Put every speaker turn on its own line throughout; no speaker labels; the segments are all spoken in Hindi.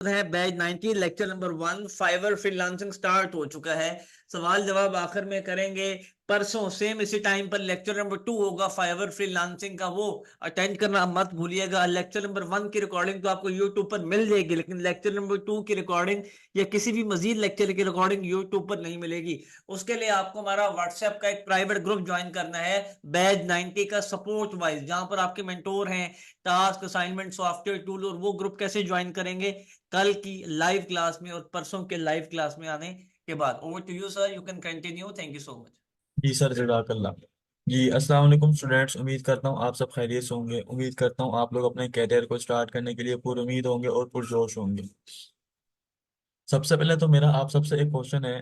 है batch 90 lecture number 1 Fiverr freelancing start हो चुका है। सवाल जवाब आखिर में करेंगे। परसों सेम इसी टाइम पर लेक्चर नंबर 2 होगा फाइवर फ्रीलांसिंग का, वो अटेंड करना मत भूलिएगा। लेक्चर नंबर 1 की रिकॉर्डिंग तो आपको यूट्यूब पर मिल जाएगी, लेकिन लेक्चर नंबर 2 की रिकॉर्डिंग या किसी भी मजीद लेक्चर की रिकॉर्डिंग यूट्यूब पर नहीं मिलेगी। उसके लिए आपको हमारा व्हाट्सएप का एक प्राइवेट ग्रुप ज्वाइन करना है बैच 90 का सपोर्ट वाइज, जहां पर आपके मेंटोर हैं, टास्क असाइनमेंट सॉफ्टवेयर टूल। और वो ग्रुप कैसे ज्वाइन करेंगे? कल की लाइव क्लास में और परसों के लाइव क्लास में आने के बाद। Over to you sir, you can continue. Thank you so much.
जी सर, जज़ाकल्लाह। जी अस्सलाम वालेकुम स्टूडेंट्स, उम्मीद करता हूँ आप सब खैरियत से होंगे। उम्मीद करता हूँ आप लोग अपने कैरियर को स्टार्ट करने के लिए पूरी उम्मीद होंगे और पुरजोश होंगे। सबसे पहले तो मेरा आप सबसे एक क्वेश्चन है।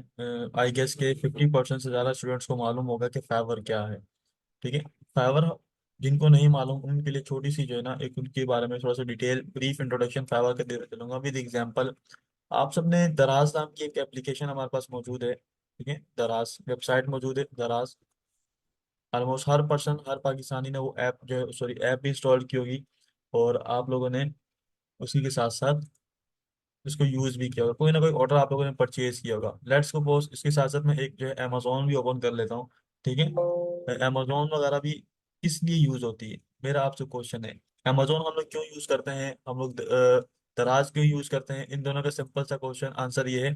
आई गेस के 50% से ज़्यादा स्टूडेंट्स को मालूम होगा कि फाइवर क्या है। ठीक है। फाइवर, जिनको नहीं मालूम उनके लिए छोटी सी जो है ना, एक उनके बारे में थोड़ा सा डिटेल ब्रीफ इंट्रोडक्शन फाइवर का देते चलूंगा विद एग्जांपल। आप सबने दराज नाम की एक एप्लीकेशन हमारे पास मौजूद है। ठीक है, दराज वेबसाइट मौजूद है, दराज। ऑलमोस्ट हर पर्सन, हर पाकिस्तानी ने वो ऐप जो है, सॉरी ऐप भी इंस्टॉल की होगी। और आप लोगों ने उसी के साथ साथ इसको यूज भी किया होगा, कोई ना कोई ऑर्डर आप लोगों ने परचेज किया होगा। लेट्स सपोज इसके साथ साथ मैं एक जो है अमेजोन भी ओपन कर लेता हूँ। ठीक है। अमेजोन वगैरह भी किस लिए यूज होती है, मेरा आपसे क्वेश्चन है। अमेजोन हम लोग क्यों यूज करते हैं, हम लोग दराज क्यों यूज करते हैं? इन दोनों का सिंपल सा क्वेश्चन आंसर ये है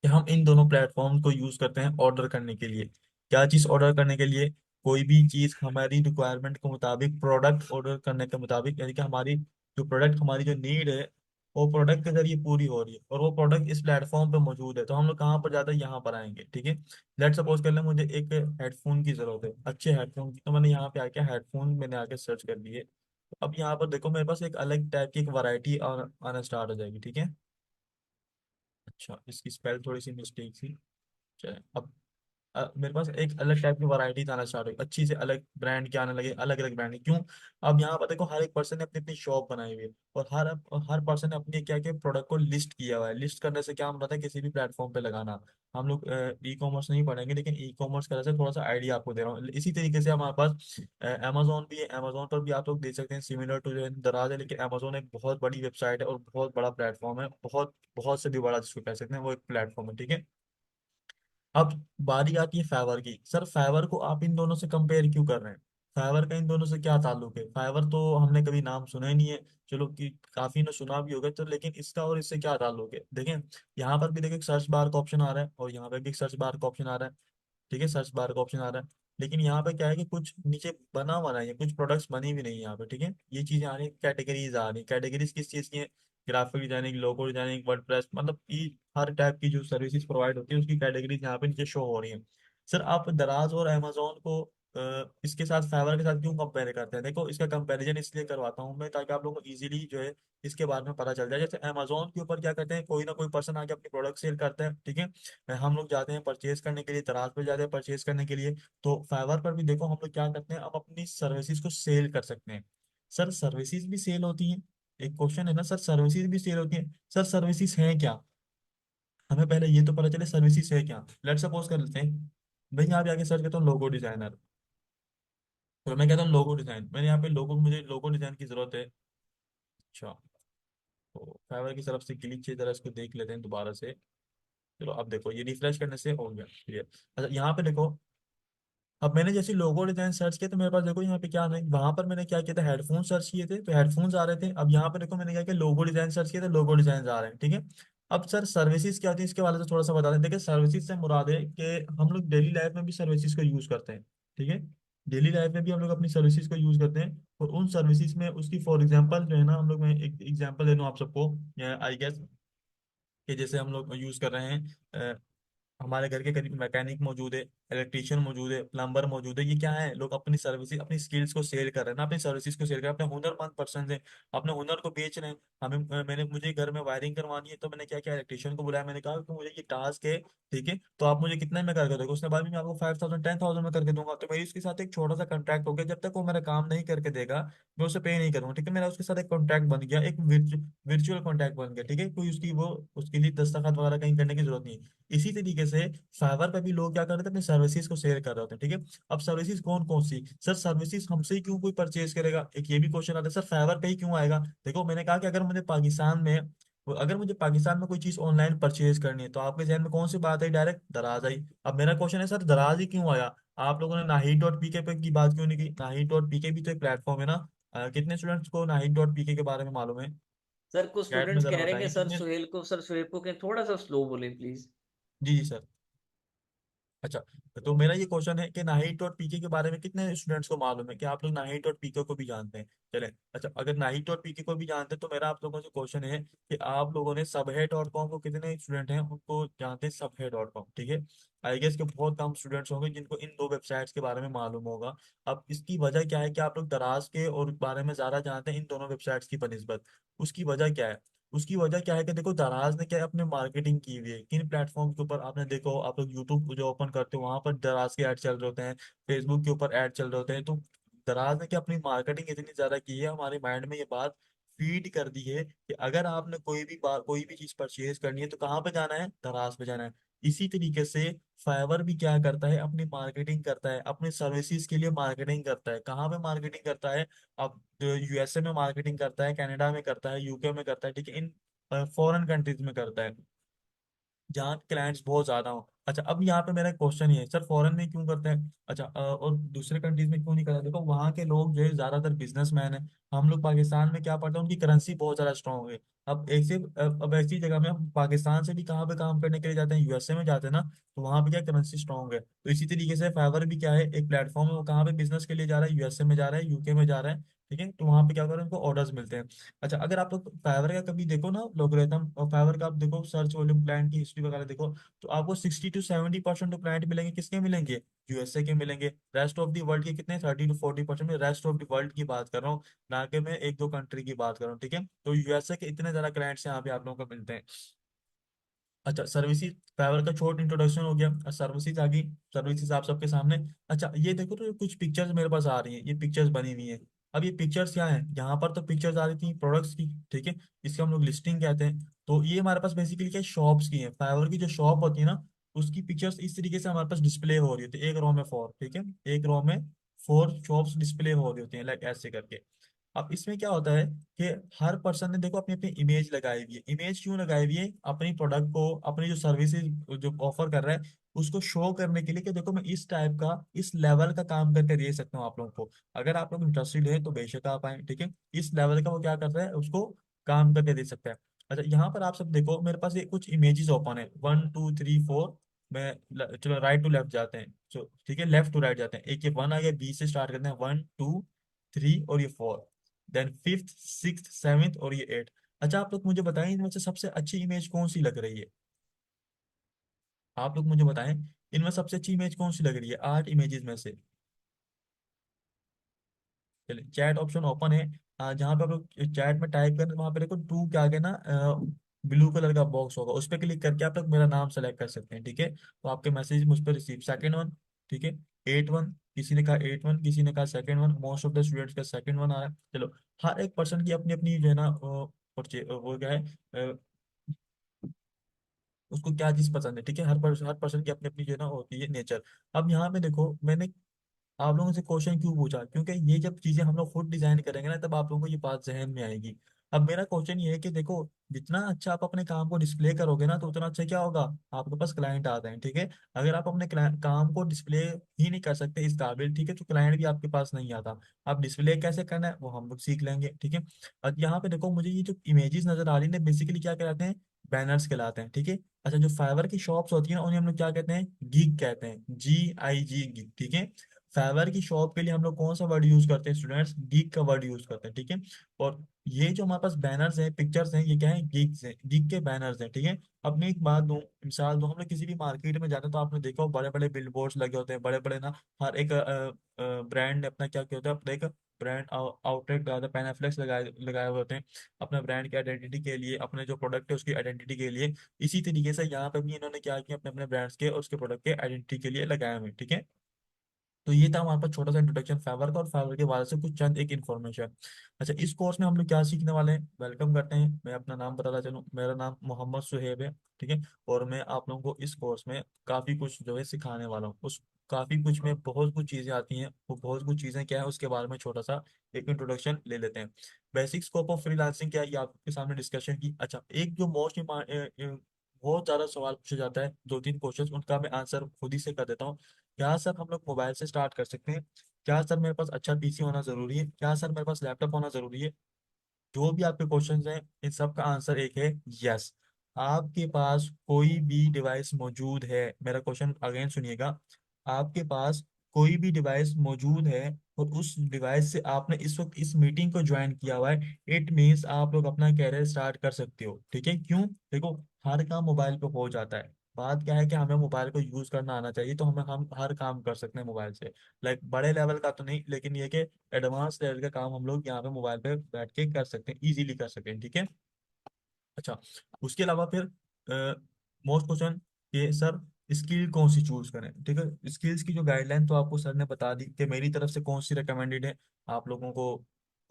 कि हम इन दोनों प्लेटफॉर्म को यूज करते हैं ऑर्डर करने के लिए। क्या चीज ऑर्डर करने के लिए? कोई भी चीज हमारी रिक्वायरमेंट के मुताबिक, प्रोडक्ट ऑर्डर करने के मुताबिक, यानी कि हमारी जो प्रोडक्ट, हमारी जो नीड है वो प्रोडक्ट के जरिए पूरी हो रही है और वो प्रोडक्ट इस प्लेटफॉर्म पे मौजूद है, तो हम लोग कहाँ पर जाते हैं? यहाँ पर आएंगे। ठीक है। लेट सपोज कर ले मुझे एक हेडफोन की जरूरत है, अच्छे हेडफोन की, तो मैंने यहाँ पे आके हेडफोन मैंने आके सर्च कर लिए। तो अब यहाँ पर देखो मेरे पास एक अलग टाइप की एक वैरायटी आना स्टार्ट हो जाएगी। ठीक है। अच्छा, इसकी स्पेल थोड़ी सी मिस्टेक थी। चले अब मेरे पास एक अलग टाइप की वैरायटी आना स्टार्ट हुई, अच्छी से अलग ब्रांड के आने लगे, अलग अलग ब्रांड। क्यों? अब यहाँ पर देखो हर एक पर्सन ने अपनी अपनी शॉप बनाई हुई है और हर पर्सन ने अपनी क्या क्या प्रोडक्ट को लिस्ट किया हुआ है। लिस्ट करने से क्या हम रहा है, किसी भी प्लेटफॉर्म पे लगाना। हम लोग ई कॉमर्स नहीं पढ़ेंगे, लेकिन ई कॉमर्स करने से थोड़ा सा आइडिया आपको दे रहा हूँ। इसी तरीके से हमारे पास अमेजोन भी है। अमेजोन पर भी आप लोग देख सकते हैं सिमिलर टू जो है दराज है, लेकिन अमेजोन एक बहुत बड़ी वेबसाइट है और बहुत बड़ा प्लेटफॉर्म है, बहुत बहुत से भी बड़ा जिसको कह सकते हैं, वो एक प्लेटफॉर्म है। ठीक है। अब बारी आती है फाइवर की। सर फाइवर को आप इन दोनों से कंपेयर क्यों कर रहे हैं? फाइवर का इन दोनों से क्या ताल्लुक है? फाइवर तो हमने कभी नाम सुना ही नहीं है। चलो कि काफी ने सुना भी होगा, तो लेकिन इसका और इससे क्या ताल्लुक है? देखें, यहाँ पर भी देखिए सर्च बार का ऑप्शन आ रहा है और यहाँ पे भी सर्च बार का ऑप्शन आ रहा है। ठीक है, सर्च बार का ऑप्शन आ रहा है। लेकिन यहाँ पे क्या है कि कुछ नीचे बना हुआ नहीं है, कुछ प्रोडक्ट्स बनी भी नहीं है यहाँ पे। ठीक है, ये चीजें आ रही है, कैटेगरीज आ रही है। कैटेगरीज किस चीज की है? Graphic designing, logo designing, WordPress, मतलब ये हर टाइप की जो सर्विसेज प्रोवाइड होती है उसकी कैटेगरीज यहाँ पे नीचे शो हो रही है। सर आप दराज और अमेजोन को इसके साथ फाइवर के साथ क्यों कंपेयर करते हैं? देखो इसका कंपैरिजन इसलिए करवाता हूँ मैं ताकि आप लोगों को इजीली जो है इसके बारे में पता चल जाए। जैसे अमेजोन के ऊपर क्या करते हैं, कोई ना कोई पर्सन आके अपनी प्रोडक्ट सेल करता है। ठीक है, हम लोग जाते हैं परचेज करने के लिए, दराज पे जाते हैं परचेज करने के लिए। तो फाइवर पर भी देखो हम लोग क्या करते हैं, हम अपनी सर्विसेज को सेल कर सकते हैं। सर सर्विसेज भी सेल होती हैं? एक क्वेश्चन है ना सर, सर्विसेज भी सेल होती हैं। सर सर्विसेज हैं क्या? हमें पहले ये तो पता चले सर्विसेज है क्या। लेट सपोज कर लेते हैं, मैं यहाँ पे आके सर्च करता हूँ लोगो डिजाइनर। तो मैं कहता हूँ लोगो डिजाइन, मैंने यहाँ पे लोगो, मुझे लोगो डिजाइन की जरूरत है। अच्छा, तो फाइवर की तरफ से क्लिक किया, जरा इसको देख लेते हैं दोबारा से। चलो अब देखो ये रिफ्रेश करने से हो गया क्लियर। अच्छा यहाँ पे देखो, अब मैंने जैसे लोगो डिजाइन सर्च किया तो मेरे पास देखो यहाँ पे क्या नहीं, वहां पर मैंने क्या किया था, हेडफोन सर्च किए थे तो हेडफोन्स आ रहे थे। अब यहाँ पे देखो मैंने क्या किया, लोगो डिजाइन सर्च किया तो लोगो डिजाइन आ रहे हैं। ठीक है। अब सर सर्विसेज क्या होती है इसके बारे में थोड़ा सा बता दें। देखिए सर्विसेज से मुराद है कि हम लोग डेली लाइफ में भी सर्विसेज को यूज करते हैं। ठीक है, डेली लाइफ में भी हम लोग अपनी सर्विसेज को यूज करते हैं और उन सर्विसेज में उसकी फॉर एग्जांपल जो है ना, हम लोग, मैं एक एग्जांपल दे दूं आप सबको। आई गेस कि जैसे हम लोग यूज कर रहे हैं, हमारे घर के करीब मैकेनिक मौजूद है, इलेक्ट्रिशियन मौजूद है, प्लम्बर मौजूद है। ये क्या है, लोग अपनी सर्विसेज, अपनी स्किल्स को सेल कर रहे हैं ना, अपनी सर्विसेज को सेल कर रहे हैं, अपने हुनरमंद पर्सन है, अपने हुनर को बेच रहे हैं। मैंने, मुझे घर में वायरिंग करवानी है तो मैंने क्या किया, इलेक्ट्रिशियन को बुलाया, मैंने कहा कि मुझे ये टास्क है। ठीक है, तो आप मुझे कितने में करके दोगे? उसने बाद में मैं आपको 5,000 10,000 में करके दूंगा। तो मेरी उसके साथ एक छोटा सा कॉन्ट्रैक्ट हो गया, जब तक वो मेरा काम नहीं करके देगा मैं उसे पे नहीं करूंगा। ठीक है, मेरा उसके साथ एक कॉन्ट्रैक्ट बन गया, एक वर्चुअल कॉन्ट्रैक्ट बन गया। ठीक है, कोई उसकी वो, उसके लिए दस्तखत वगैरह कहीं करने की जरूरत नहीं है। इसी तरीके से फाइवर पे भी लोग क्या कर रहे थे, अपनी सर्विसेज को शेयर कर रहे होते हैं। ठीक है, अब सर्विसेज कौन कौन सी? सर सर्विसेज हमसे ही क्यों कोई परचेज करेगा, एक ये भी क्वेश्चन आता है। सर फाइवर पे ही क्यों आएगा? देखो मैंने कहा कि अगर मुझे पाकिस्तान में अगर मुझे पाकिस्तान में कोई चीज ऑनलाइन परचेज करनी है तो आपके जहन में कौन सी बात आई? डायरेक्ट दराज आई। अब मेरा क्वेश्चन है सर, दराज ही क्यों आया? आप लोगों ने नाहिद डॉट पीके पे की बात क्यों नहीं की? नाहिद डॉट पीके भी तो एक प्लेटफॉर्म है ना। कितने स्टूडेंट्स को नाहिद डॉट पीके के बारे में मालूम है?
सर कुछ
चैट में
स्टूडेंट्स
जरा
कह रहे हैं कि
बताएं
सर
कितने।
सुहेल को, सर सुहेल को कहें थोड़ा सा स्लो बोले प्लीज।
Ji ji sir. अच्छा, तो मेरा ये क्वेश्चन है कि नाहिद डॉट पीके के बारे में कितने स्टूडेंट्स को मालूम है कि आप लोग नाहिद डॉट पीके को भी जानते हैं? चले, अच्छा, अगर नाहिद डॉट पीके को भी जानते हैं तो मेरा आप लोगों से क्वेश्चन है कि आप लोगों ने सबहे डॉट कॉम को, कितने स्टूडेंट हैं उनको जानते हैं सबहे डॉट कॉम? ठीक है, आई गेस के बहुत कम स्टूडेंट्स होंगे जिनको इन दो वेबसाइट्स के बारे में मालूम होगा। अब इसकी वजह क्या है कि आप लोग दराज के और बारे में ज्यादा जानते हैं इन दोनों वेबसाइट्स की बनिस्बत? उसकी वजह क्या है? उसकी वजह क्या है कि देखो, दराज ने क्या है, अपने मार्केटिंग की हुई है किन प्लेटफॉर्म के ऊपर। आपने देखो, आप लोग यूट्यूब जो ओपन करते हो वहां पर दराज के ऐड चल रहे होते हैं, फेसबुक के ऊपर ऐड चल रहे होते हैं। तो दराज ने क्या अपनी मार्केटिंग इतनी ज्यादा की है, हमारे माइंड में ये बात फीड कर दी है कि अगर आपने कोई भी बात, कोई भी चीज परचेज करनी है तो कहाँ पे जाना है? दराज पे जाना है। इसी तरीके से फाइवर भी क्या करता है, अपनी मार्केटिंग करता है, अपने सर्विसेज के लिए मार्केटिंग करता है। कहाँ पे मार्केटिंग करता है? अब यूएसए में मार्केटिंग करता है, कनाडा में करता है, यूके में करता है, ठीक है, इन फॉरेन कंट्रीज में करता है जहाँ क्लाइंट्स बहुत ज्यादा हो। अच्छा, अब यहाँ पे मेरा क्वेश्चन ये है सर, फॉरेन में क्यों करते हैं? अच्छा, और दूसरे कंट्रीज में क्यों नहीं करते? देखो, वहाँ के लोग जो है ज्यादातर बिजनेसमैन है। हम लोग पाकिस्तान में क्या पढ़ते हैं, उनकी करेंसी बहुत ज्यादा स्ट्रांग है। अब एक से अब ऐसी जगह में हम पाकिस्तान से भी कहाँ पे काम करने के लिए जाते हैं? यूएसए में जाते हैं ना। तो वहाँ पे क्या करेंसी स्ट्रांग है। तो इसी तरीके से फाइवर भी क्या है, एक प्लेटफॉर्म है। वो कहाँ पे बिजनेस के लिए जा रहा है? यूएसए में जा रहा है, यूके में जा रहा है, ठीक है। तो वहाँ पे क्या कर रहे हैं, उनको ऑर्डर्स मिलते हैं। अच्छा, अगर आप लोग फाइवर का कभी देखो ना लोगरिथम, और फाइवर का आप देखो सर्च वॉल्यूम, क्लाइंट की हिस्ट्री वगैरह देखो, तो आपको 60 to 70% तो क्लाइंट मिलेंगे, किसके मिलेंगे? यूएसए के मिलेंगे। रेस्ट ऑफ दी वर्ल्ड के कितने? 30 to 40%। में रेस्ट ऑफ दी वर्ल्ड की बात कर रहा हूँ, ना कि मैं एक दो कंट्री की बात कर रहा हूँ, ठीक है। तो यूएसए के इतने ज्यादा क्लाइंट्स यहाँ पे आप लोगों को मिलते हैं। अच्छा, सर्विसेज, फाइवर का शॉर्ट इंट्रोडक्शन हो गया। सर्विसेज आ गई, सर्विसेज आप सबके सामने। अच्छा, ये देखो तो कुछ पिक्चर्स मेरे पास आ रही हैं, ये पिक्चर्स बनी हुई हैं। अब ये पिक्चर्स क्या है? यहाँ पर तो पिक्चर्स आ रही थी प्रोडक्ट्स की, ठीक है, इसको हम लोग लिस्टिंग कहते हैं। तो ये हमारे पास बेसिकली क्या, शॉप्स की है। फाइवर की जो शॉप होती है ना, उसकी पिक्चर्स इस तरीके से हमारे पास डिस्प्ले हो रही होती है, एक रो में फोर, ठीक है, एक रो में फोर शॉप्स डिस्प्ले हो रही होती हैं, लाइक ऐसे करके। अब इसमें क्या होता है कि हर पर्सन ने देखो अपनी अपनी इमेज लगाई हुई है। इमेज क्यों लगाई हुई है? अपनी प्रोडक्ट को, अपनी जो सर्विसेज जो ऑफर कर रहा है उसको शो करने के लिए कि देखो मैं इस टाइप का, इस लेवल का काम करके दे सकता हूँ आप लोगों को। अगर आप लोग इंटरेस्टेड है तो बेशक आप आए, ठीक है। इस लेवल का वो क्या कर रहा है, उसको काम करके दे सकता है। अच्छा, यहाँ पर आप सब देखो, मेरे पास ये कुछ इमेजेस ओपन है, 1 2 3 4। मैं चलो राइट टू लेफ्ट जाते हैं, तो ठीक है, लेफ्ट टू राइट जाते हैं। एक ये वन आ गया, बी से स्टार्ट करते हैं, 1 2 3 और ये 4, देन फिफ्थ सिक्स सेवेंथ और ये एट। अच्छा, आप लोग मुझे बताएं इनमें से सबसे अच्छी इमेज कौन सी लग रही है? आप लोग मुझे बताएं इनमें सबसे अच्छी इमेज कौन सी लग रही है 8 इमेजेस में से? चलिए, चैट ऑप्शन ओपन है। जहाँ पे आप लोग चैट में टाइप करें, वहां पे देखो टू के आगे ना ब्लू कलर का बॉक्स होगा, उस पर क्लिक करके आप लोग मेरा नाम सेलेक्ट कर सकते हैं, ठीक है। तो आपके मैसेज मुझ पर रिसीव, सेकंड वन, ठीक है, 8 1, किसी ने कहा 8 1, किसी ने कहा second one. Most of the students का सेकंड वन आ रहा है। चलो, हर एक पर्सन की अपनी अपनी जो है ना वो क्या है, अ, उसको क्या चीज पसंद है, ठीक है। हर पर्सन की अपनी अपनी जो है ना होती है नेचर। अब यहाँ पे देखो, मैंने आप लोगों से क्वेश्चन क्यों पूछा, क्योंकि ये जब चीजें हम लोग खुद डिजाइन करेंगे ना, तब आप लोगों को ये बात जहन में आएगी। अब मेरा क्वेश्चन ये है कि देखो, जितना अच्छा आप अपने काम को डिस्प्ले करोगे ना, तो उतना अच्छा क्या होगा, आपके पास क्लाइंट आते हैं, ठीक है। अगर आप अपने काम को डिस्प्ले ही नहीं कर सकते इस काबिल, ठीक है, तो क्लाइंट भी आपके पास नहीं आता। आप डिस्प्ले कैसे करना है वो हम लोग सीख लेंगे, ठीक है। अब यहाँ पे देखो, मुझे ये जो इमेजेस नजर आ रही है बेसिकली क्या कहलाते हैं, बैनर्स कहलाते हैं, ठीक है। अच्छा, जो फाइवर की शॉप्स होती है ना, उन्हें हम लोग क्या कहते हैं, गीग कहते हैं, GIG, गीग, ठीक है। फाइवर की शॉप के लिए हम लोग कौन सा वर्ड यूज करते हैं स्टूडेंट्स? गीक का वर्ड यूज करते हैं, ठीक है। और ये जो हमारे पास बैनर्स हैं, पिक्चर्स हैं, ये क्या है, गीक्स हैं, गीक के बैनर्स हैं, ठीक है। अब मैं एक बात दूं, मिसाल दूं, हम लोग किसी भी मार्केट में जाते हैं तो आपने देखा हो बड़े बड़े बिल बोर्ड्स लगे होते हैं, बड़े बड़े ना। हर एक ब्रांड ने अपना क्या किया होता है, अपना एक ब्रांड आउटलेट लगाया होता है, पैनाफ्लेक्स लगाए लगाए हुए होते हैं अपने ब्रांड की आइडेंटिटी के लिए, अपने जो प्रोडक्ट है उसकी आइडेंटिटी के लिए। इसी तरीके से यहाँ पे भी इन्होंने क्या किया, अपने अपने ब्रांड्स के और उसके प्रोडक्ट के आइडेंटिटी के लिए लगाए हुए हैं, ठीक है। तो ये था हमारे पास छोटा सा इंट्रोडक्शन फाइवर का, और फाइवर के बारे से कुछ चंद एक इन्फॉर्मेशन। अच्छा, इस कोर्स में हम लोग क्या सीखने वाले हैं, वेलकम करते हैं। मैं अपना नाम बताता चलूँ, मेरा नाम मोहम्मद सुहेब है, ठीक है। और मैं आप लोगों को इस कोर्स में काफी कुछ जो है सिखाने वाला हूँ। उस काफी कुछ में बहुत कुछ चीजें आती हैं। वो बहुत कुछ चीजें क्या है उसके बारे में छोटा सा एक इंट्रोडक्शन ले लेते हैं। बेसिक स्कोप ऑफ फ्रीलांसिंग क्या है ये आपके सामने डिस्कशन की। अच्छा, एक जो मोस्ट बहुत ज्यादा सवाल पूछा जाता है, दो तीन क्वेश्चन, उनका मैं आंसर खुद ही से कर देता हूँ। क्या सर हम लोग मोबाइल से स्टार्ट कर सकते हैं? क्या सर मेरे पास अच्छा पीसी होना जरूरी है? क्या सर मेरे पास लैपटॉप होना जरूरी है? जो भी आपके क्वेश्चंस हैं इन सब का आंसर एक है, यस। आपके पास कोई भी डिवाइस मौजूद है, मेरा क्वेश्चन अगेन सुनिएगा, आपके पास कोई भी डिवाइस मौजूद है और उस डिवाइस से आपने इस वक्त इस मीटिंग को ज्वाइन किया हुआ है, इट मीन्स आप लोग अपना कैरियर स्टार्ट कर सकते हो। ठीक है, क्यों? देखो, हर काम मोबाइल पे हो जाता है। बात क्या है कि हमें मोबाइल को यूज करना आना चाहिए, तो हम हर काम कर सकते हैं मोबाइल से। लाइक बड़े लेवल का तो नहीं, लेकिन ये कि एडवांस लेवल का काम हम लोग यहाँ पे मोबाइल पे बैठ के कर सकते हैं, इजीली कर सकते हैं। ठीक है। अच्छा, उसके अलावा फिर मोस्ट क्वेश्चन कि सर स्किल कौन सी चूज करें? ठीक है, स्किल्स की जो गाइडलाइन तो आपको सर ने बता दी कि मेरी तरफ से कौन सी रिकमेंडेड है, आप लोगों को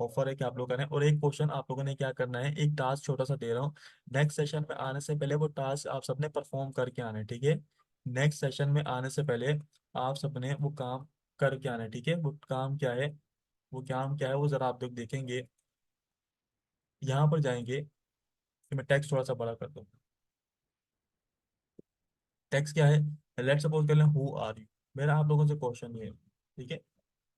ऑफर है कि आप लोग करें। और एक क्वेश्चन आप लोगों ने क्या करना है, एक टास्क छोटा सा दे रहा हूँ, नेक्स्ट सेशन में आने से पहले वो टास्क आप सबने परफॉर्म करके आना है। ठीक है, नेक्स्ट सेशन में आने से पहले आप सबने वो काम करके आना है। ठीक है, वो काम क्या है, वो काम क्या है वो जरा आप लोग देखेंगे। यहाँ पर जाएंगे, कि मैं टेक्स्ट थोड़ा सा बड़ा कर दूँ। टेक्स्ट क्या है, लेट सपोज कर लें हु आर यू। मेरा आप लोगों से क्वेश्चन ये है। ठीक है,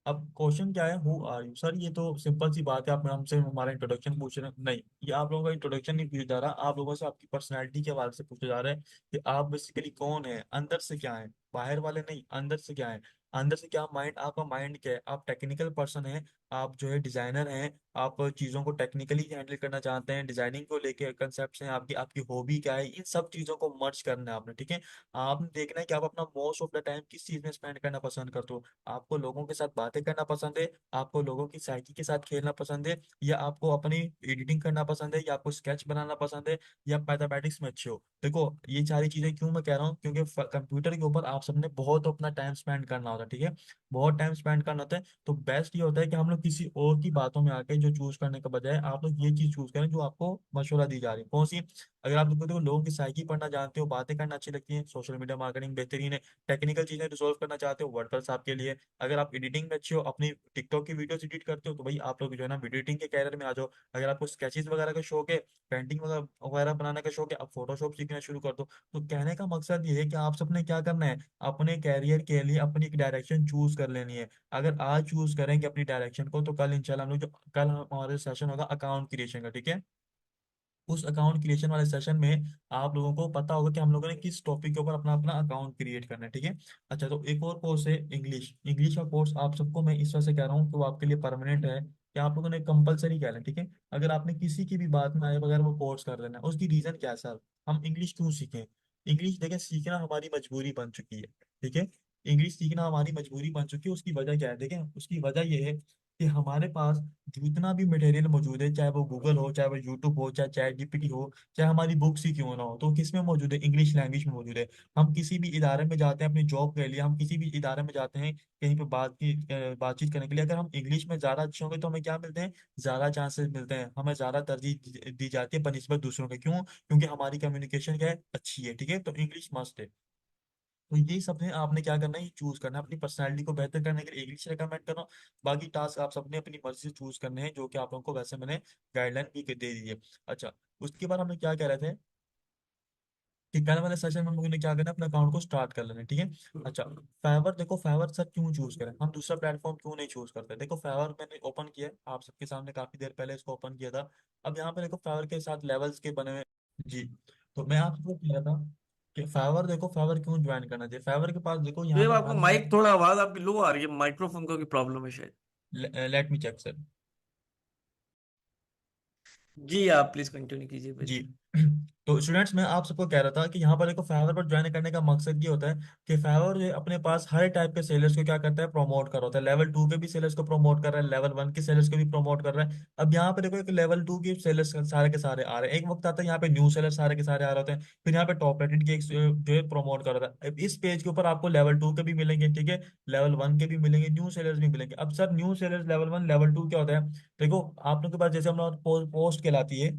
अब क्वेश्चन क्या है, हु आर यू? सर ये तो सिंपल सी बात है, आप हमसे हमारा इंट्रोडक्शन पूछ रहे हैं। नहीं, ये आप लोगों का इंट्रोडक्शन नहीं पूछा जा रहा, आप लोगों से आपकी पर्सनैलिटी के हवाले से पूछा जा रहा है कि आप बेसिकली कौन है, अंदर से क्या है, बाहर वाले नहीं, अंदर से क्या है। अंदर से क्या माइंड, आपका माइंड क्या है, आप टेक्निकल पर्सन है, आप जो है डिजाइनर हैं, आप चीज़ों को टेक्निकली हैंडल करना चाहते हैं, डिजाइनिंग को लेके कंसेप्ट हैं आपकी, आपकी हॉबी क्या है, इन सब चीज़ों को मर्ज करना है आपने। ठीक है, आपने देखना है कि आप अपना मोस्ट ऑफ द टाइम किस चीज़ में स्पेंड करना पसंद करते हो। आपको लोगों के साथ बातें करना पसंद है, आपको लोगों की साइकी के साथ खेलना पसंद है, या आपको अपनी एडिटिंग करना पसंद है, या आपको स्केच बनाना पसंद है, या मैथमेटिक्स में अच्छे हो? देखो, ये सारी चीजें क्यों मैं कह रहा हूँ, क्योंकि कंप्यूटर के ऊपर आप सबने बहुत अपना टाइम स्पेंड करना होता है। ठीक है, बहुत टाइम स्पेंड करना होता है, तो बेस्ट ये होता है कि हम लोग किसी और की बातों में आके जो चूज करने के बजाय आप लोग ये चीज चूज करें जो आपको मशवरा दी जा रही है। कौन सी? अगर आप लोग देखो, लोगों की साइकी पढ़ना जानते हो, बातें करना अच्छी लगती है, सोशल मीडिया मार्केटिंग बेहतरीन है। टेक्निकल चीजें रिजोल्व करना चाहते हो, वर्डप्रेस आपके लिए। अगर आप एडिटिंग में अच्छे हो, अपनी टिकटॉक की वीडियोस एडिट करते हो, तो भाई आप लोग जो है ना वीडियो एडिटिंग के कैरियर में आ जाओ। अगर आपको स्केचेस वगैरह का शौक है, पेंटिंग वगैरह वगैरह बनाने का शौक है, आप फोटोशॉप सीखना शुरू कर दो। तो कहने का मकसद ये है कि आप सबने क्या करना है, अपने कैरियर के लिए अपनी एक डायरेक्शन चूज कर लेनी है। अगर आज चूज करेंगे अपनी डायरेक्शन को, तो कल इंशाल्लाह हम लोग जो कल हमारे सेशन होगा अकाउंट क्रिएशन का, ठीक है, उस अकाउंट क्रिएशन वाले सेशन में आप लोगों को पता होगा कि हम लोगों ने किस टॉपिक के ऊपर अपना अपना अकाउंट क्रिएट करना है। ठीक है। अच्छा, तो एक और कोर्स है इंग्लिश। इंग्लिश का कोर्स आप सबको मैं इस वजह से कह रहा हूँ कि वो आपके लिए परमानेंट है, कि आप लोगों ने कंपलसरी कह लें। ठीक है, अगर आपने किसी की भी बात में आए बगैर वो कोर्स कर लेना है, उसकी रीजन क्या है सर, हम इंग्लिश क्यों सीखें? इंग्लिश देखें, सीखना हमारी मजबूरी बन चुकी है। ठीक है, इंग्लिश सीखना हमारी मजबूरी बन चुकी है। उसकी वजह क्या है, देखें, उसकी वजह यह है कि हमारे पास जितना भी मटेरियल मौजूद है, चाहे वो गूगल हो, चाहे वो यूट्यूब हो, चाहे चैट जीपीटी हो, चाहे हमारी बुक्स ही क्यों ना हो, तो किस में मौजूद है, इंग्लिश लैंग्वेज में मौजूद है। हम किसी भी इदारे में जाते हैं अपनी जॉब के लिए, हम किसी भी इदारे में जाते हैं कहीं पे बातचीत करने के लिए, अगर हम इंग्लिश में ज्यादा अच्छे होंगे तो हमें क्या मिलते हैं, ज्यादा चांसेस मिलते हैं, हमें ज्यादा तरजीह दी जाती है बनिस्बत दूसरों के। क्यों? क्योंकि हमारी कम्युनिकेशन क्या है, अच्छी है। ठीक है, तो इंग्लिश मस्ट है। तो यही सब है, आपने क्या करना है, चूज करना है अपनी पर्सनैलिटी को बेहतर करने के लिए इंग्लिश रिकमेंड करना। बाकी टास्क आप सबने अपनी मर्जी से चूज करने हैं, जो कि आप लोगों को वैसे मैंने गाइडलाइन भी दे दी है। अच्छा, उसके बाद हम लोग क्या कह रहे थे कि कल वाले सेशन में हम लोगों ने क्या करना है, अपने अकाउंट को स्टार्ट कर लेना है। ठीक है। अच्छा, फाइवर, देखो फाइवर सर क्यों चूज करें, हम दूसरा प्लेटफॉर्म क्यों नहीं चूज करते? देखो, फाइवर मैंने ओपन किया है आप सबके सामने, काफी देर पहले इसको ओपन किया था। अब यहाँ पे देखो, फाइवर के साथ लेवल्स के बने हुए। जी, तो मैं आपको कह रहा था कि फाइवर, देखो फाइवर क्यों ज्वाइन करना चाहिए। फाइवर के पास देखो
तो
यहाँ
ये
पे
आपका
हर
माइक थोड़ा आवाज आपकी लो आ रही है, माइक्रोफोन का कोई प्रॉब्लम है शायद।
Let me check sir.
जी, आप प्लीज कंटिन्यू कीजिए फिर।
जी। तो स्टूडेंट्स, मैं आप सबको कह रहा था कि यहाँ पर देखो, फाइवर पर ज्वाइन करने का मकसद ये होता है कि फाइवर जो है अपने पास हर टाइप के सेलर्स को क्या करता है, प्रमोट कर रहा होता है। लेवल 2 के भी सेलर्स को प्रमोट कर रहा है, लेवल 1 के सेलर्स को भी प्रमोट कर रहा है। अब यहाँ पे देखो, एक लेवल 2 के सेलर्स सारे के सारे आ रहे हैं, एक वक्त आता है यहाँ पे न्यू सेलर सारे के सारे आ रहे होते हैं, फिर यहाँ पे टॉप रेटेड के जो है प्रमोट कर रहा है। अब इस पेज के ऊपर आपको लेवल 2 के भी मिलेंगे, ठीक है, लेवल 1 के भी मिलेंगे, न्यू सेलर्स भी मिलेंगे। अब sir new sellers level 1 level 2 क्या होता है? देखो, आप लोग के पास जैसे हम लोग पोस्ट कहलाती है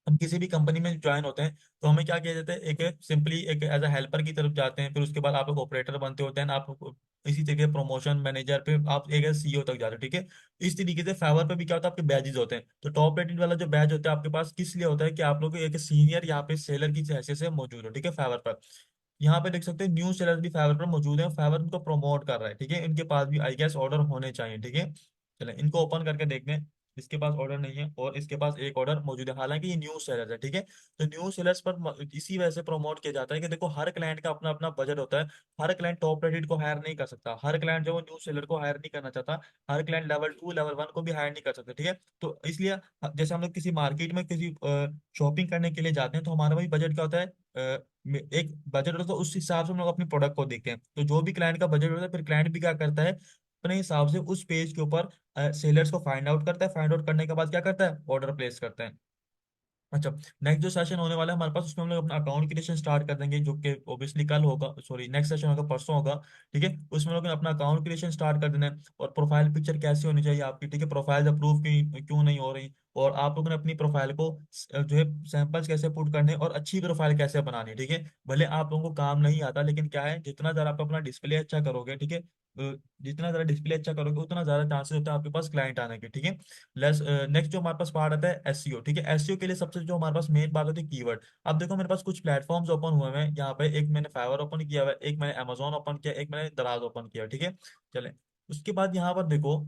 हम किसी भी कंपनी में ज्वाइन होते हैं तो हमें क्या किया जाता है, एक सिंपली एक एज अ हेल्पर की तरफ जाते हैं, फिर उसके बाद आप एक ऑपरेटर बनते होते हैं, आप इसी तरीके प्रमोशन मैनेजर पे आप एक सीईओ तक जाते हो, ठीक है। इस तरीके से फाइवर पे भी क्या होता है, आपके बैजेस होते हैं। तो टॉप रेटेड वाला जो बैच होता है आपके पास किस लिए होता है, कि आप लोग एक सीनियर यहाँ पे सेलर की हैसियत से मौजूद हो, ठीक है, फाइवर पर। यहाँ पे देख सकते हैं न्यू सेलर भी फाइवर पर मौजूद है, फाइवर उनको प्रमोट कर रहा है, ठीक है। इनके पास भी आई गेस ऑर्डर होने चाहिए, ठीक है। चले इनको ओपन करके देखते हैं। इसके पास ऑर्डर नहीं है और इसके पास एक ऑर्डर मौजूद है, हालांकि ये न्यू सेलर है, ठीक है। तो न्यू सेलर्स पर इसी वजह से प्रमोट किया जाता है कि देखो हर क्लाइंट का अपना अपना बजट होता है। हर क्लाइंट टॉप रेटेड को हायर नहीं कर सकता, हर क्लाइंट जो वो न्यू सेलर को हायर नहीं करना चाहता, हर क्लाइंट लेवल 2 लेवल 1 को भी हायर नहीं कर सकता, ठीक है। तो इसलिए जैसे हम लोग किसी मार्केट में किसी शॉपिंग करने के लिए जाते हैं तो हमारा वही बजट क्या होता है, एक बजट होता है, तो उस हिसाब से हम लोग अपने प्रोडक्ट को देखते हैं। तो जो भी क्लाइंट का बजट होता है फिर क्लाइंट भी क्या करता है, अपने हिसाब से उस पेज के ऊपर सेलर्स को फाइंड आउट करता है, फाइंड आउट करने के बाद क्या करता है, ऑर्डर प्लेस करता है। अच्छा, नेक्स्ट जो सेशन होने वाला है हमारे पास, उसमें हम लोग अपना अकाउंट क्रिएशन स्टार्ट कर देंगे, जो कि ऑब्वियसली कल होगा, सॉरी नेक्स्ट सेशन होगा, परसों होगा, ठीक है। उसमें हम लोग ने अपना अकाउंट क्रिएशन स्टार्ट कर देना है। और प्रोफाइल पिक्चर कैसी होनी चाहिए आपकी, ठीक है, प्रोफाइल अप्रूव क्यों नहीं हो रही, और आप लोगों ने अपनी प्रोफाइल को जो है सैंपल्स कैसे पुट करने हैं, और अच्छी प्रोफाइल कैसे बनानी है, ठीक है। भले आप लोगों को काम नहीं आता, लेकिन क्या है, जितना ज्यादा आप अपना डिस्प्ले अच्छा करोगे, ठीक है, जितना ज्यादा डिस्प्ले अच्छा करोगे उतना ज्यादा चांसेस होता है आपके पास क्लाइंट आने के, ठीक है। नेक्स्ट जो हमारे पास पार्ट आता है एसईओ, ठीक है। एसईओ के लिए सबसे जो हमारे पास मेन बात होती है कीवर्ड। अब देखो मेरे पास कुछ प्लेटफॉर्म्स ओपन हुए हैं यहाँ पे, एक मैंने फाइवर ओपन किया हुआ है, एक मैंने अमेजोन ओपन किया, एक मैंने दराज ओपन किया, ठीक है। चले उसके बाद यहाँ पर देखो,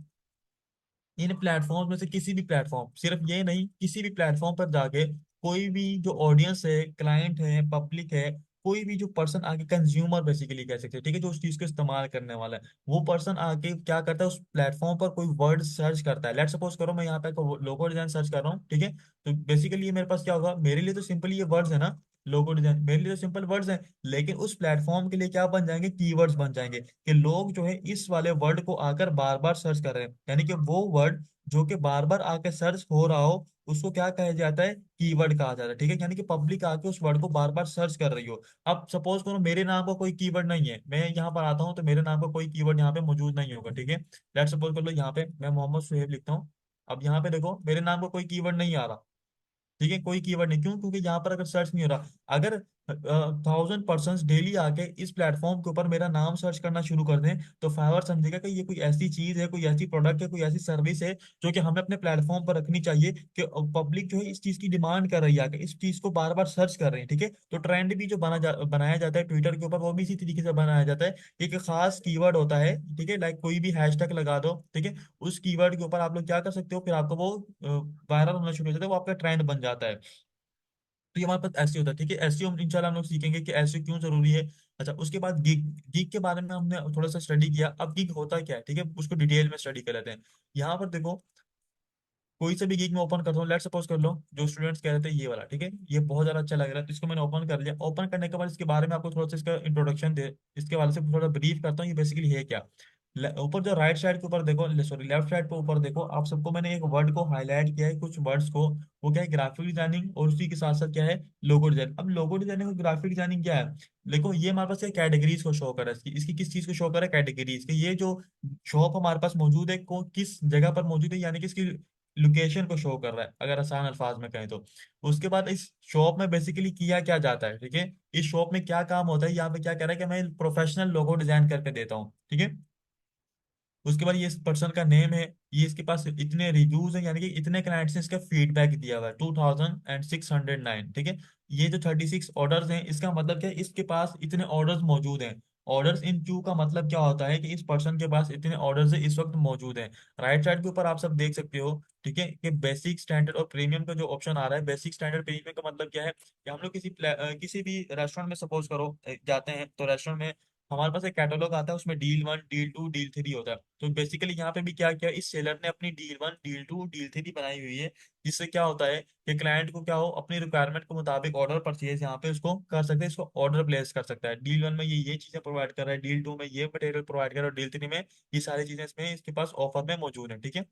इन प्लेटफॉर्म में से किसी भी प्लेटफॉर्म, सिर्फ ये नहीं, किसी भी प्लेटफॉर्म पर जाके कोई भी जो ऑडियंस है, क्लाइंट है, पब्लिक है, कोई भी जो पर्सन आके, कंज्यूमर बेसिकली कह सकते हैं, ठीक है, जो उस चीज को इस्तेमाल करने वाला है, वो पर्सन आके क्या करता है, उस प्लेटफॉर्म पर कोई वर्ड सर्च करता है। लेट सपोज करो मैं यहाँ पे लोगो डिजाइन सर्च कर रहा हूँ, ठीक है। तो बेसिकली ये मेरे पास क्या होगा, मेरे लिए तो सिंपली ये वर्ड्स है ना, लोगो डिजाइन मेरे लिए तो सिंपल वर्ड्स हैं, लेकिन उस प्लेटफॉर्म के लिए क्या बन जाएंगे, कीवर्ड्स बन जाएंगे, कि लोग जो है इस वाले वर्ड को आकर बार बार सर्च कर रहे हैं, यानी कि वो वर्ड जो कि बार बार आके सर्च हो रहा हो, उसको क्या कहा जाता है, कीवर्ड कहा जाता है, ठीक है। यानी कि पब्लिक आके उस वर्ड को बार बार सर्च कर रही हो। अब सपोज करो मेरे नाम का कोई कीवर्ड नहीं है, मैं यहाँ पर आता हूँ तो मेरे नाम का कोई कीवर्ड यहाँ पे मौजूद नहीं होगा, ठीक है। लेट सपोज कर लो यहाँ पे मैं मोहम्मद सुहेब लिखता हूँ। अब यहाँ पे देखो मेरे नाम का कोई कीवर्ड नहीं आ रहा, ठीक है, कोई कीवर्ड नहीं, क्यों, क्योंकि यहाँ पर अगर सर्च नहीं हो रहा। अगर 1000 पर्सन डेली आके इस प्लेटफॉर्म के ऊपर मेरा नाम सर्च करना शुरू कर दें, तो फाइवर समझेगा कि ये कोई ऐसी चीज है, कोई ऐसी प्रोडक्ट है, कोई ऐसी सर्विस है जो कि हमें अपने प्लेटफॉर्म पर रखनी चाहिए, कि पब्लिक जो है इस चीज की डिमांड कर रही है, आके इस चीज को बार बार सर्च कर रहे हैं, ठीक है। तो ट्रेंड भी जो बनाया जाता है ट्विटर के ऊपर, वो भी इसी तरीके से बनाया जाता है। एक खास कीवर्ड होता है, ठीक है, लाइक कोई भी हैशटैग लगा दो, ठीक है, उस कीवर्ड के ऊपर आप लोग क्या कर सकते हो, फिर आपको वो वायरल होना शुरू हो जाता है, वो आपका ट्रेंड बन जाता है। तो ये हमारे पास ऐसे होता है, ठीक है। एसईओ इंशाल्लाह हम लोग सीखेंगे कि एसईओ क्यों जरूरी है। अच्छा, उसके बाद गिग, गिग के बारे में हमने थोड़ा सा स्टडी किया। अब गिग होता क्या है, ठीक है, उसको डिटेल में स्टडी कर लेते हैं। यहाँ पर देखो, कोई से भी गिग में ओपन करता हूँ, लेट सपोज कर लो जो स्टूडेंट्स कह रहे थे ये वाला, ठीक है, ये बहुत ज्यादा अच्छा लग रहा है, तो इसको मैंने ओपन कर लिया। ओपन करने के बाद इसके बारे में आपको थोड़ा सा इसका इंट्रोडक्शन दे, इसके बारे से थोड़ा ब्रीफ करता हूँ, ये बेसिकली है क्या। ऊपर जो राइट साइड के ऊपर देखो, सॉरी लेफ्ट साइड पे ऊपर देखो, आप सबको मैंने एक वर्ड को हाईलाइट किया है, कुछ वर्ड्स को, वो क्या है, ग्राफिक डिजाइनिंग, और उसी के साथ साथ क्या है, लोगो डिजाइन। अब लोगो डिजाइनिंग और ग्राफिक डिजाइनिंग क्या है, देखो ये हमारे पास कैटेगरीज को शो कर रहा है, इसकी इसकी किस चीज को शो कर रहा है, कैटेगरीज के। ये जो शॉप हमारे पास मौजूद है, को किस जगह पर मौजूद है, यानी कि इसकी लोकेशन को शो कर रहा है, अगर आसान अल्फाज में कहें तो। उसके बाद इस शॉप में बेसिकली किया क्या जाता है, ठीक है, इस शॉप में क्या काम होता है, यहाँ पे क्या कह रहा है कि मैं प्रोफेशनल लोगो डिजाइन करके देता हूँ, ठीक है। उसके बाद ये इस पर्सन का नेम है, ये इसके पास इतने रिव्यूज हैं, यानी कि इतने क्लाइंट्स ने इसका फीडबैक दिया हुआ है, 2609, ठीक है। ये जो 36 ऑर्डर्स हैं, इसका मतलब क्या है, इसके पास इतने ऑर्डर्स मौजूद हैं। ऑर्डर्स इन क्यू का मतलब क्या होता है, कि इस पर्सन के पास इतने ऑर्डर्स इस वक्त मौजूद हैं। राइट साइड के ऊपर आप सब देख सकते हो, ठीक है, कि बेसिक, स्टैंडर्ड और प्रीमियम का जो ऑप्शन आ रहा है, बेसिक, स्टैंडर्ड, प्रीमियम का मतलब क्या है, कि हम लोग किसी भी रेस्टोरेंट में सपोज करो जाते हैं, तो रेस्टोरेंट में हमारे पास एक कैटलॉग आता है, उसमें डील 1, डील 2, डील 3 होता है। तो बेसिकली यहाँ पे भी क्या किया, इस सेलर ने अपनी डील 1, डील 2, डील 3 बनाई हुई है, जिससे क्या होता है कि क्लाइंट को क्या हो, अपनी रिक्वायरमेंट के मुताबिक ऑर्डर परचेज यहाँ पे उसको कर सकते हैं, इसको ऑर्डर प्लेस कर सकता है। डील 1 में ये चीजें प्रोवाइड कर रहा है, डील 2 में ये मटेरियल प्रोवाइड कर रहा है, और डील 3 में ये सारी चीजें इसमें इसके पास ऑफर में मौजूद है, ठीक है।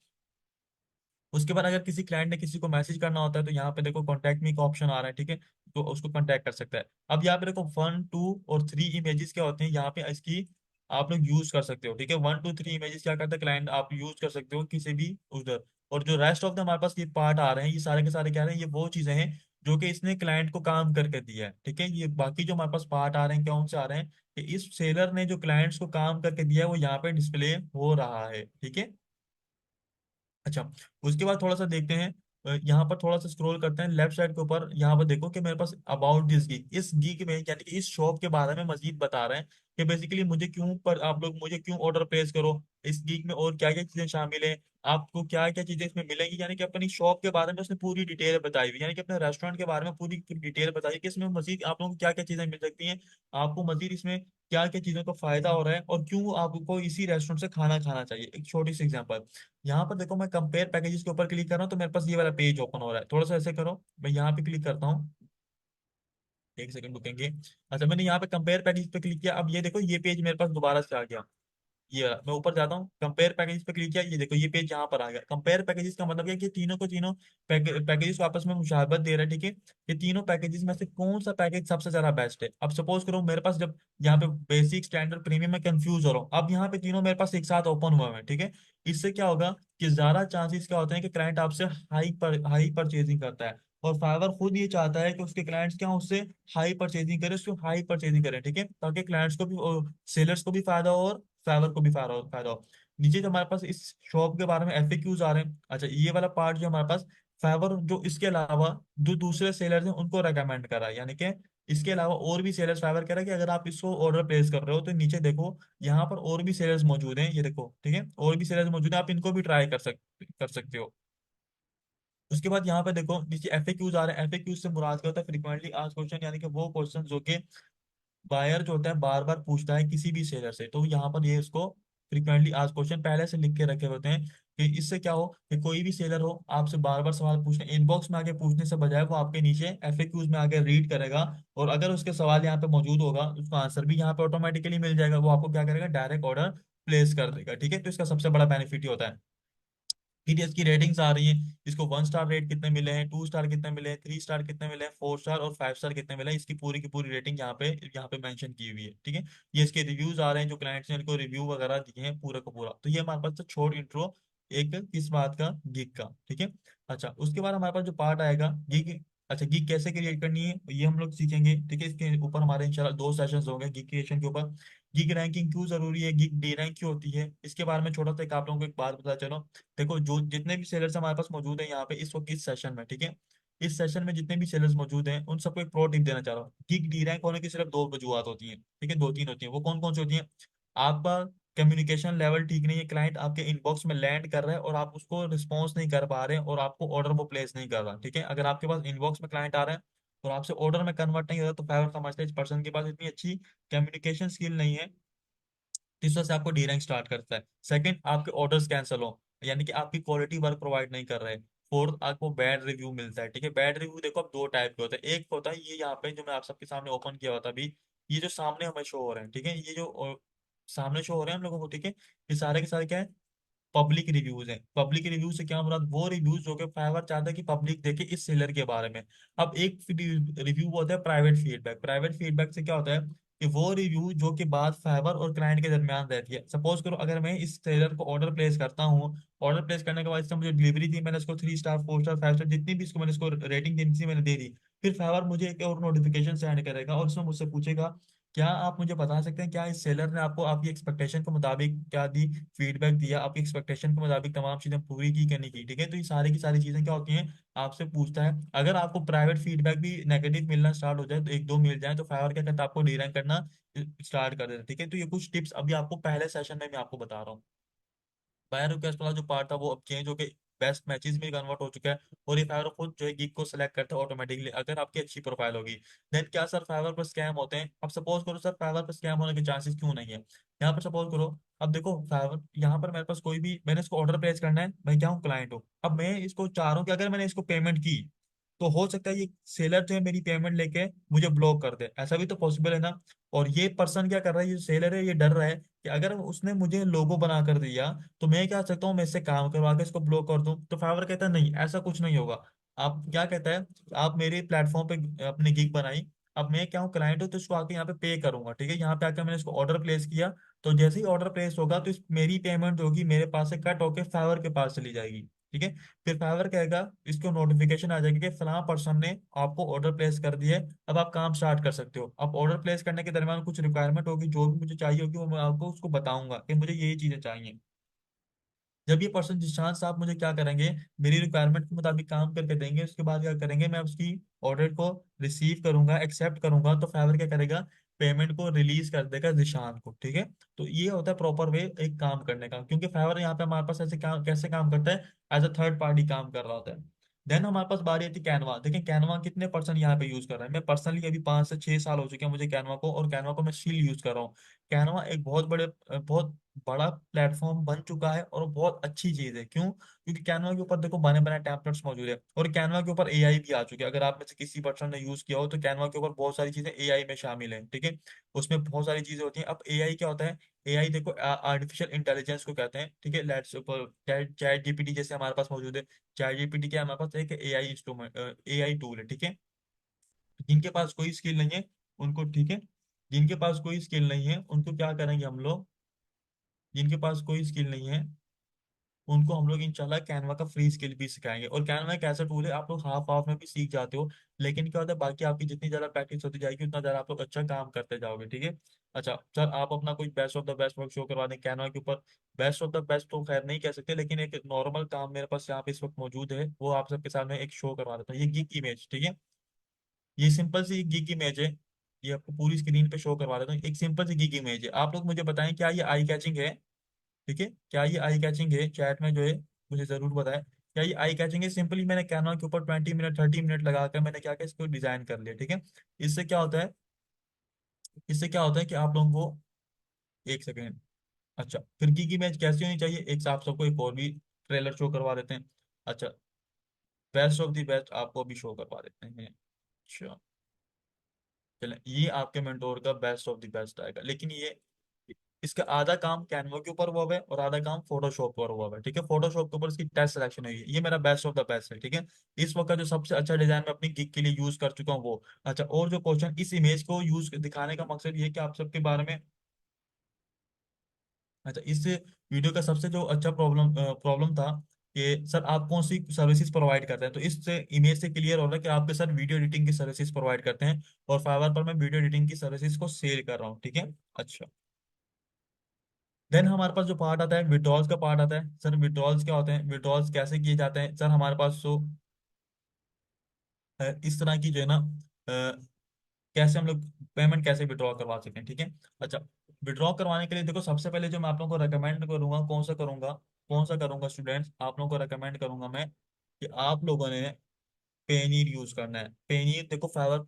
उसके बाद अगर किसी क्लाइंट ने किसी को मैसेज करना होता है, तो यहाँ पे देखो कॉन्टैक्ट मी का ऑप्शन आ रहा है, ठीक है, तो उसको कॉन्टैक्ट कर सकता है। अब यहाँ पे देखो 1, 2 और 3 इमेजेस क्या होते हैं, यहाँ पे इसकी आप लोग यूज कर सकते हो, ठीक है। 1, 2, 3 इमेजेस क्या करता है क्लाइंट, आप यूज कर सकते हो किसी भी उधर। और जो रेस्ट ऑफ द हमारे पास ये पार्ट आ रहे हैं, ये सारे के सारे क्या रहे हैं, ये वो चीजें हैं जो कि इसने क्लाइंट को काम करके दिया है। ठीक है, ये बाकी जो हमारे पास पार्ट आ रहे हैं कौन से आ रहे हैं कि इस सेलर ने जो क्लाइंट्स को काम करके दिया है वो यहाँ पे डिस्प्ले हो रहा है। ठीक है। अच्छा, उसके बाद थोड़ा सा देखते हैं, यहाँ पर थोड़ा सा स्क्रॉल करते हैं लेफ्ट साइड के ऊपर। यहाँ पर देखो कि मेरे पास अबाउट दिस गीक, इस गीक में यानी कि इस शॉप के बारे में मजीद बता रहे हैं कि बेसिकली मुझे क्यों, पर आप लोग मुझे क्यों ऑर्डर प्लेस करो, इस गीक में और क्या क्या चीजें शामिल है, आपको क्या क्या चीजें इसमें मिलेंगी। यानी कि अपनी शॉप के बारे में उसने पूरी डिटेल बताई हुई, यानी कि अपने रेस्टोरेंट के बारे में पूरी डिटेल बताई कि इसमें मजीद आप लोगों को क्या क्या चीजें मिल सकती हैं, आपको मजीद इसमें क्या क्या चीजों का फायदा हो रहा है, और क्यों आपको इसी रेस्टोरेंट से खाना खाना चाहिए। एक छोटी सी एग्जांपल, यहाँ पर देखो मैं कंपेयर पैकेजेस के ऊपर क्लिक कर रहा हूँ तो मेरे पास ये वाला पेज ओपन हो रहा है। थोड़ा सा ऐसे करो, मैं यहाँ पे क्लिक करता हूँ, एक सेकंड रुकेंगे। अच्छा, मैंने यहाँ पे कंपेयर पैकेज पे क्लिक किया, अब ये देखो ये पेज मेरे पास दोबारा से आ गया। ये रहा। मैं ऊपर जाता हूँ, कंपेयर पैकेजेस पे क्लिक किया, ये देखो ये पेज यहाँ पर आ गया। कंपेयर पैकेजेस का मतलब है कि तीनों को तीनों पैकेजेस आपस में मुशाबत दे रहा है। ठीक है, ये तीनों पैकेजेस में से कौन सा पैकेज सबसे ज्यादा बेस्ट है। अब सपोज करो मेरे पास जब यहाँ पे बेसिक, स्टैंडर्ड, प्रीमियम में कंफ्यूज हो रहा हूँ, अब यहाँ पे तीनों मेरे पास एक साथ ओपन हुए हैं। ठीक है, इससे क्या होगा कि ज्यादा चांसेस क्या होते हैं कि क्लाइंट आपसे हाई परचेजिंग करता है, और फाइवर खुद ये चाहता है कि उसके क्लाइंट्स क्या उससे हाई परचेजिंग करें, उसको हाई परचेजिंग करें। ठीक है, ताकि क्लाइंट्स को भी और सेलर्स को भी फायदा हो और फाइवर को भी फायदा हो। नीचे जो हमारे पास इस शॉप के बारे में एफएक्यूज आ रहे हैं। अच्छा, ये वाला पार्ट जो हमारे पास फाइवर जो इसके अलावा जो दूसरे सेलर्स हैं उनको रेकमेंड करा है, यानी कि इसके अलावा और भी सेलर्स फाइवर कह रहा है कि अगर आप इसको ऑर्डर प्लेस कर रहे हो तो नीचे देखो यहाँ पर और भी सेलर्स मौजूद हैं, ये देखो। ठीक है, और भी सेलर्स मौजूद हैं, आप इनको भी ट्राई कर सकते हो। उसके बाद यहाँ पे देखो नीचे एफएक्यूज आ रहे हैं। एफएक्यूज से मुराद क्या होता है, फ्रीक्वेंटली आस्क्ड क्वेश्चन, यानी कि वो क्वेश्चन जो कि बायर जो होता है बार बार पूछता है किसी भी सेलर से, तो यहाँ पर ये इसको फ्रीक्वेंटली आज क्वेश्चन पहले से लिख के रखे होते हैं कि इससे क्या हो कि कोई भी सेलर हो आपसे बार बार सवाल पूछने, इनबॉक्स में आके पूछने से बजाय वो आपके नीचे एफएक्यूज में आके रीड करेगा, और अगर उसके सवाल यहाँ पे मौजूद होगा उसका आंसर भी यहाँ पे ऑटोमेटिकली मिल जाएगा, वो आपको क्या करेगा डायरेक्ट ऑर्डर प्लेस कर देगा। ठीक है, तो इसका सबसे बड़ा बेनिफिट ही होता है। फिर इसकी रेटिंग्स आ रही हैं, इसको 1 स्टार रेट कितने मिले हैं, 2 स्टार कितने मिले हैं, 3 स्टार कितने मिले हैं, 4 स्टार और 5 स्टार कितने मिले हैं, इसकी पूरी की पूरी रेटिंग यहाँ पे मेंशन की हुई है। ठीक है, ये इसके रिव्यूज आ रहे हैं, जो क्लाइंट्स ने इनको रिव्यू वगैरह दिए हैं पूरा का पूरा। तो ये हमारे पास छोट इंट्रो एक किस बात का, गिग का। ठीक है, अच्छा उसके बाद हमारे पास जो पार्ट आएगा गिग। अच्छा, गिग कैसे क्रिएट करनी है ये हम लोग सीखेंगे। ठीक है, इसके ऊपर हमारे इंशाल्लाह 2 सेशंस होंगे गिग क्रिएशन के ऊपर। गिग रैंकिंग क्यों जरूरी है, गिग डी रैंक क्यों होती है, इसके बारे में छोटा सा एक आप लोगों को एक बात बता चलो। देखो जो जितने भी सेलर्स हमारे पास मौजूद हैं यहाँ पे इस वक्त इस सेशन में, ठीक है, इस सेशन में जितने भी सेलर्स मौजूद हैं उन सबको एक प्रो टिप देना चाह रहा हूँ। गिग डी रैंक होने की सिर्फ 2 वजूहत होती हैं। ठीक है, 2-3 होती हैं। वो कौन कौन सी होती हैं, आपका कम्युनिकेशन लेवल ठीक नहीं है, क्लाइंट आपके इनबॉक्स में लैंड कर रहा है और आप उसको रिस्पॉन्स नहीं कर पा रहे हैं और आपको ऑर्डर वो प्लेस नहीं कर रहा। ठीक है, अगर आपके पास इनबॉक्स में क्लाइंट आ रहे हैं और आपसे ऑर्डर में कन्वर्ट नहीं हो रहा, तो फाइवर समझते हैं इस पर्सन के पास इतनी अच्छी कम्युनिकेशन स्किल नहीं है। तीसरा से आपको डी रैंक स्टार्ट करता है। सेकंड, आपके ऑर्डर्स कैंसिल हो, यानी कि आपकी क्वालिटी वर्क प्रोवाइड नहीं कर रहे। फोर्थ, आपको बैड रिव्यू मिलता है। ठीक है, बैड रिव्यू देखो अब 2 टाइप के होते हैं। एक होता है ये यहाँ पे जो मैं आप सबके सामने ओपन किया हुआ था अभी, ये जो सामने हमें शो हो रहे हैं। ठीक है, ये जो सामने शो हो रहे हैं हम लोगों को। ठीक है, ये सारे के सारे क्या है, पब्लिक रिव्यूज हैं। पब्लिक रिव्यू से क्या मुराद, वो रिव्यूज जो कि फाइवर चाहता है कि पब्लिक देखे इस सेलर के बारे में। अब एक रिव्यू होता है प्राइवेट फीडबैक। प्राइवेट फीडबैक से क्या होता है कि वो रिव्यू जो कि बात फाइवर और क्लाइंट के दरमियान रहती है। सपोज करो अगर मैं इस सेलर को ऑर्डर प्लेस करता हूँ, ऑर्डर प्लेस करने के बाद इसने मुझे डिलीवरी दी, मैंने इसको 3 स्टार, 4 स्टार, 5 स्टार जितनी भी इसको मैंने इसको रेटिंग दी थी मैंने दे दी। फिर फाइवर मुझे एक और नोटिफिकेशन सेंड करेगा और उसमें मुझसे पूछेगा क्या आप मुझे बता सकते हैं क्या इस सेलर ने आपको आपकी एक्सपेक्टेशन के मुताबिक क्या दी, फीडबैक दिया, आपकी एक्सपेक्टेशन के मुताबिक तमाम चीजें पूरी की कि नहीं की। ठीक है, तो ये सारी की सारी चीजें क्या होती हैं आपसे पूछता है। अगर आपको प्राइवेट फीडबैक भी नेगेटिव मिलना स्टार्ट हो जाए, तो एक दो मिल जाए, तो फाइवर क्या करता है आपको डी रैंक करना स्टार्ट कर देता है। ठीक है, तो ये कुछ टिप्स अभी आपको पहले सेशन में मैं आपको बता रहा हूँ। बायर रिक्वेस्ट वाला जो पार्ट था वो अब चेंज होकर बेस्ट मैचेस में कन्वर्ट हो चुका है, और ये फाइवर खुद जो है गिग को सिलेक्ट करता है ऑटोमेटिकली अगर आपकी अच्छी प्रोफाइल होगी। देन क्या सर फाइवर पर स्कैम होते हैं, अब सपोज करो सर फाइवर पर स्कैम होने के चांसेस क्यों नहीं है। यहाँ पर सपोज करो, अब देखो फाइवर यहाँ पर मेरे पास कोई भी, मैंने इसको ऑर्डर प्लेस करना है, मैं क्या हूँ क्लाइंट हूँ, अब मैं इसको चाह रहा हूँ कि अगर मैंने इसको पेमेंट की तो हो सकता है ये सेलर जो है मेरी पेमेंट लेके मुझे ब्लॉक कर दे, ऐसा भी तो पॉसिबल है ना। और ये पर्सन क्या कर रहा है, ये सेलर है, ये डर रहा है कि अगर उसने मुझे लोगो बना कर दिया तो मैं क्या सकता हूँ, मैं इससे काम करवा के इसको ब्लॉक कर दूं। तो फाइवर कहता है नहीं ऐसा कुछ नहीं होगा। आप क्या कहता है, आप मेरे प्लेटफॉर्म पे अपनी गिग बनाई, अब मैं क्या हूँ क्लाइंट हूँ तो इसको आके यहाँ पे पे करूंगा। ठीक है, यहाँ पे आके मैंने इसको ऑर्डर प्लेस किया, तो जैसे ही ऑर्डर प्लेस होगा तो मेरी पेमेंट होगी मेरे पास से कट होके फाइवर के पास चली जाएगी। ठीक है। फिर फाइवर कहेगा, इसको नोटिफिकेशन आ जाएगी कि फलां पर्सन ने आपको ऑर्डर प्लेस कर दिया है, अब आप काम स्टार्ट कर सकते हो। अब ऑर्डर प्लेस करने के दरमियान कुछ रिक्वायरमेंट होगी, जो भी मुझे चाहिए होगी वो मैं आपको उसको बताऊंगा कि मुझे ये चीजें चाहिए। जब ये पर्सन जिशान साहब मुझे क्या करेंगे, मेरी रिक्वायरमेंट के मुताबिक काम करके देंगे, उसके बाद क्या करेंगे, मैं उसकी ऑर्डर को रिसीव करूंगा, एक्सेप्ट करूंगा, तो फाइवर क्या करेगा, पेमेंट को रिलीज कर देगा जिशान को। ठीक है। तो ये होता है प्रॉपर वे एक काम करने का, क्योंकि फाइवर यहाँ पे हमारे पास ऐसे काम कैसे काम करता है, एज अ थर्ड पार्टी काम कर रहा होता है। देन हमारे पास बारी आती है कैनवा। देखिए कैनवा कितने पर्सन यहाँ पे यूज कर रहे हैं। मैं पर्सनली अभी 5 से 6 साल हो चुके हैं मुझे कैनवा को, और कैनवा को मैं स्टिल यूज कर रहा हूँ। कैनवा एक बहुत बड़ा प्लेटफॉर्म बन चुका है और बहुत अच्छी चीज है। क्यों? क्योंकि कैनवा के ऊपर देखो बने बने टेम्पलेट्स मौजूद है, और कैनवा के ऊपर एआई भी आ चुके हैं। अगर आप में से किसी पर्सन ने यूज किया हो तो कैनवा के ऊपर बहुत सारी चीजें एआई में शामिल है। ठीक है। उसमें बहुत सारी चीजें होती हैं। अब एआई क्या होता है? एआई देखो आर्टिफिशियल इंटेलिजेंस को कहते हैं। ठीक है। लेट्स चैट जीपीटी जैसे हमारे पास मौजूद है। चैट जीपीटी क्या है? हमारे पास एक एआई इंस्ट्रूमेंट, एआई टूल है। ठीक है। जिनके पास कोई स्किल नहीं है उनको, ठीक है, जिनके पास कोई स्किल नहीं है उनको क्या करेंगे हम लोग, जिनके पास कोई स्किल नहीं है उनको हम लोग इंशाल्लाह कैनवा का फ्री स्किल भी सिखाएंगे। और कैनवा एक ऐसा टूल है, आप लोग हाफ हाफ में भी सीख जाते हो, लेकिन क्या होता है, बाकी आपकी जितनी ज्यादा प्रैक्टिस होती जाएगी उतना ज्यादा आप लोग अच्छा काम करते जाओगे। ठीक है। अच्छा सर, आप अपना कोई best of the best work show करवा दें कैनवा के ऊपर। बेस्ट ऑफ द बेस्ट तो खैर नहीं कह सकते, लेकिन एक नॉर्मल काम मेरे पास यहाँ पे इस वक्त मौजूद है, वो आप सबके सामने एक शो करवा देता हूँ। ये गिग इमेज, ठीक है, ये सिंपल सी गिग इमेज है। ये आपको पूरी स्क्रीन पे शो करवा देता हूँ। एक सिंपल सी गिग इमेज है। आप लोग मुझे बताएं क्या ये आई कैचिंग है? ठीक है, क्या ये आई कैचिंग है? चैट में जो है मुझे जरूर बताएं, क्या ये आई कैचिंग है? सिंपली मैंने कैनवा के ऊपर 20 मिनट 30 मिनट लगाकर मैंने क्या किया, इसको डिजाइन कर लिया। ठीक है। इससे क्या होता है, इससे क्या होता है कि आप लोगों को, एक सेकेंड, अच्छा फिर की इमेज कैसी होनी चाहिए, एक साफ सबको एक और भी ट्रेलर शो करवा देते हैं। अच्छा, बेस्ट ऑफ द बेस्ट आपको भी शो करवा देते हैं। अच्छा, चलें, ये आपके मेंटोर का बेस्ट ऑफ द बेस्ट आएगा, लेकिन ये इसका आधा काम कैनवा के ऊपर हुआ हुआ है और आधा काम फोटोशॉप पर हुआ हुआ है। ठीक है। फोटोशॉप के ऊपर इसकी टेस्ट सिलेक्शन हुई है। ये मेरा बेस्ट ऑफ द बेस्ट है। ठीक है। इस वक्त का जो सबसे अच्छा डिजाइन मैं अपनी गिग के लिए यूज कर चुका हूँ वो। अच्छा, और जो क्वेश्चन इस इमेज को यूज दिखाने का मकसद ये है कि आप सबके बारे में, अच्छा, इस वीडियो का सबसे जो अच्छा प्रॉब्लम था कि सर आप कौन सी सर्विसेज प्रोवाइड करते हैं, तो इस इमेज से क्लियर हो रहा है कि आपके सर वीडियो एडिटिंग की सर्विसेज प्रोवाइड करते हैं, और फाइवर पर मैं वीडियो एडिटिंग की सर्विसेज को सेल कर रहा हूँ। ठीक है। अच्छा, देन हमारे पास जो पार्ट आता है विड्रॉल्स का पार्ट आता है। सर विड्रॉल्स क्या होते हैं, विड्रॉल्स कैसे किए जाते हैं? सर हमारे पास तो इस तरह की जो है ना, कैसे हम लोग पेमेंट कैसे विड्रॉ करवा सकते हैं। ठीक है। अच्छा, विड्रॉ करवाने के लिए देखो सबसे पहले जो मैं आप लोगों को रेकमेंड करूंगा, कौन सा करूंगा स्टूडेंट्स, आप लोगों को रेकमेंड करूंगा मैं कि आप लोगों ने पेनीर यूज करना है। पेनीर देखो फाइवर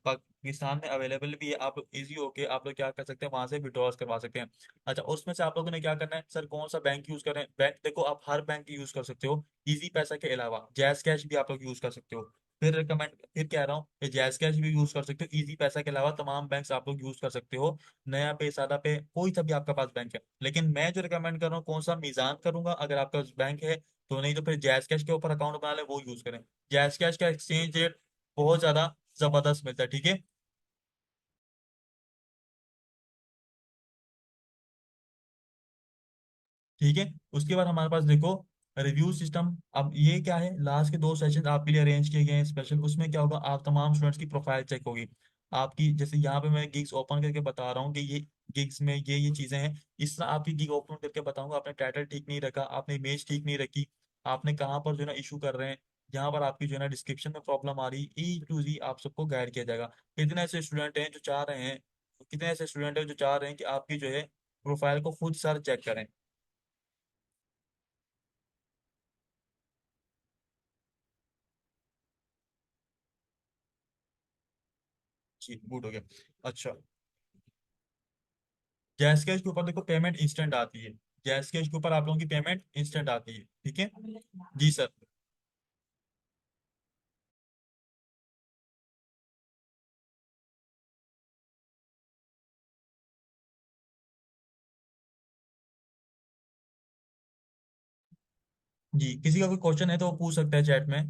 पाकिस्तान में अवेलेबल भी है। आप इजी होके आप लोग क्या कर सकते हैं, वहां से विड्रॉल्स करवा सकते हैं। अच्छा, उसमें से आप लोगों ने क्या करना है, सर कौन सा बैंक यूज करें? बैंक देखो आप हर बैंक यूज कर सकते हो, इजी पैसा के अलावा जैज कैश भी आप लोग यूज कर सकते हो। फिर कह रहा हूँ कि जैज कैश भी यूज कर सकते हो, इजी पैसा के अलावा तमाम बैंक्स आप लोग यूज कर सकते हो। नया पे, सादा पे, कोई सा भी आपका पास बैंक है। लेकिन मैं जो रिकमेंड कर रहा हूँ कौन सा, मीजान करूंगा अगर आपका बैंक है तो, नहीं तो फिर जैज कैश के ऊपर अकाउंट बना ले, वो यूज करें। जैश कैश का एक्सचेंज रेट बहुत ज्यादा जबरदस्त मिलता है। ठीक है। ठीक है। उसके बाद हमारे पास देखो रिव्यू सिस्टम। अब ये क्या है, लास्ट के 2 सेशन आपके लिए अरेंज किए गए हैं स्पेशल। उसमें क्या होगा, आप तमाम स्टूडेंट्स की प्रोफाइल चेक होगी आपकी। जैसे यहाँ पे मैं गिग्स ओपन करके बता रहा हूँ कि ये गिग्स में ये चीजें हैं। इस तरह आपकी गिग ओपन करके बताऊंगा, आपने टाइटल ठीक नहीं रखा, आपने इमेज ठीक नहीं रखी, आपने कहाँ पर जो है ना इशू कर रहे हैं, जहाँ पर आपकी जो है ना डिस्क्रिप्शन में प्रॉब्लम आ रही है, E to Z आप सबको गाइड किया जाएगा। कितने ऐसे स्टूडेंट हैं जो चाह रहे हैं, कितने ऐसे स्टूडेंट हैं जो चाह रहे हैं कि आपकी जो है प्रोफाइल को खुद सर चेक करें। जी, बूट हो गया। अच्छा, जैस कैश के ऊपर देखो पेमेंट इंस्टेंट आती है। जैस कैश के ऊपर आप लोगों की पेमेंट इंस्टेंट आती है। ठीक है। जी सर। जी, किसी का कोई क्वेश्चन है तो वो पूछ सकता है चैट में।